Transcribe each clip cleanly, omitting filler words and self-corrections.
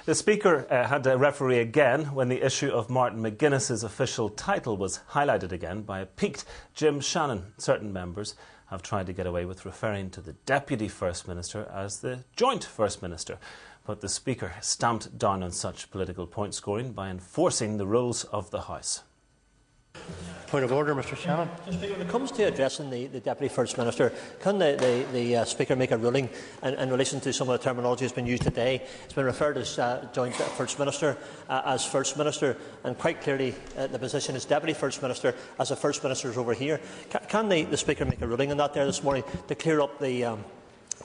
The Speaker had to referee again when the issue of Martin McGuinness's official title was highlighted again by a piqued Jim Shannon. Certain members have tried to get away with referring to the Deputy First Minister as the Joint First Minister. But the Speaker stamped down on such political point scoring by enforcing the rules of the House. Point of order, Mr. Shannon. Speaker, when it comes to addressing the Deputy First Minister, can the Speaker make a ruling in relation to some of the terminology that's been used today? It's been referred as Joint First Minister, as First Minister, and quite clearly the position is Deputy First Minister, as the First Minister is over here. Can the Speaker make a ruling on that there this morning to clear up the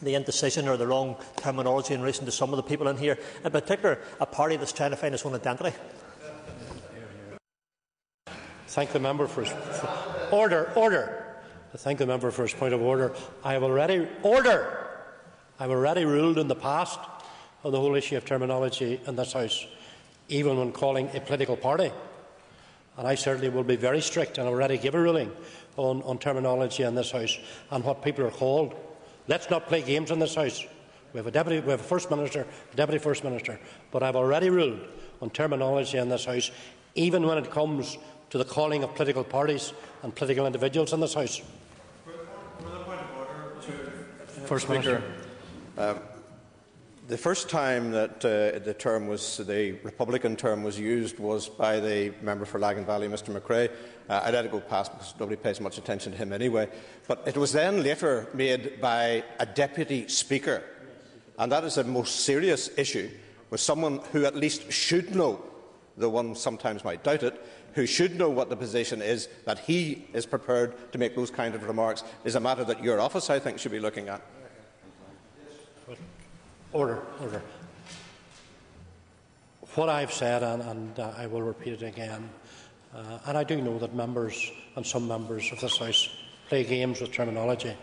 indecision or the wrong terminology in relation to some of the people in here, in particular a party that's trying to find its own identity? Thank the member for his order. I thank the member for his point of order. I have already ruled in the past on the whole issue of terminology in this House, even when calling a political party. And I certainly will be very strict, and already give a ruling on terminology in this House and what people are called. Let's not play games in this House. We have a First Minister, a Deputy First Minister, but I've already ruled on terminology in this House, even when it comes to the calling of political parties and political individuals in this House. First Speaker, the first time that the Republican term was used was by the member for Lagan Valley, Mr McRae. I let it go past because nobody pays much attention to him anyway. But it was then later made by a Deputy Speaker, and that is a most serious issue with someone who at least should know, though one sometimes might doubt it, who should know what the position is, that he is prepared to make those kind of remarks, is a matter that your office, I think, should be looking at. Order. What I've said, and I will repeat it again, and I do know that members and some members of this House play games with terminology,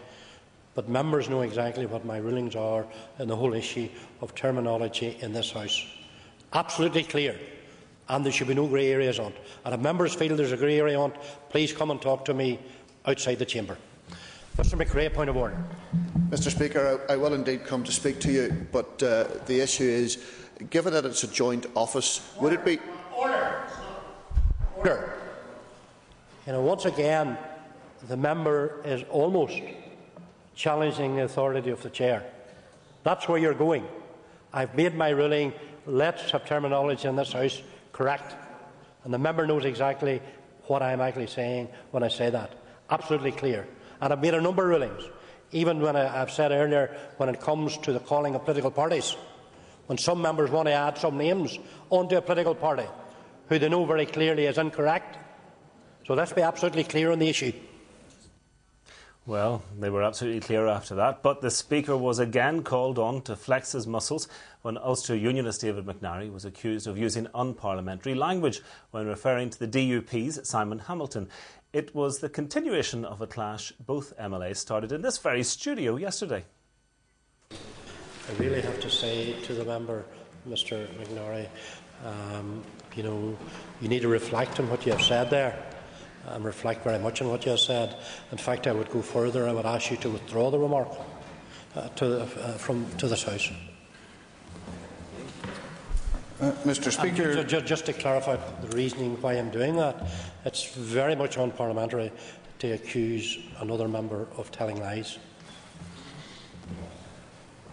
but members know exactly what my rulings are in the whole issue of terminology in this House. Absolutely clear. And there should be no grey areas on it. And if members feel there's a grey area on it, please come and talk to me outside the chamber. Mr McRae, point of order. Mr Speaker, I will indeed come to speak to you, but the issue is, given that it's a joint office, would it be... Order. You know, once again, the member is almost challenging the authority of the chair. That's where you're going. I've made my ruling. Let's have terminology in this House correct. And the member knows exactly what I am actually saying when I say that. Absolutely clear. And I've made a number of rulings, even when I've said earlier, when it comes to the calling of political parties. When some members want to add some names onto a political party, who they know very clearly is incorrect. So let's be absolutely clear on the issue. Well, they were absolutely clear after that, but the Speaker was again called on to flex his muscles when Ulster Unionist David McNary was accused of using unparliamentary language when referring to the DUP's Simon Hamilton. It was the continuation of a clash both MLAs started in this very studio yesterday. I really have to say to the member, Mr McNary, you need to reflect on what you have said there. And reflect very much on what you have said. In fact, I would go further. I would ask you to withdraw the remark to this House. Mr Speaker, just to clarify the reasoning why I'm doing that, it's very much unparliamentary to accuse another member of telling lies.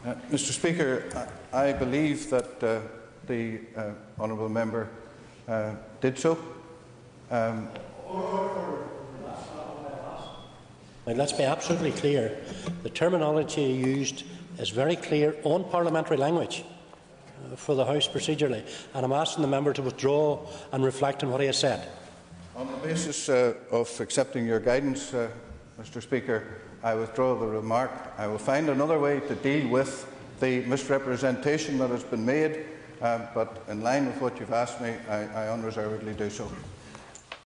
Mr Speaker, I believe that the honourable member did so. Now, let's be absolutely clear. The terminology used is very clear on parliamentary language for the House procedurally, and I'm asking the member to withdraw and reflect on what he has said. On the basis of accepting your guidance, Mr Speaker, I withdraw the remark. I will find another way to deal with the misrepresentation that has been made, but in line with what you've asked me, I unreservedly do so.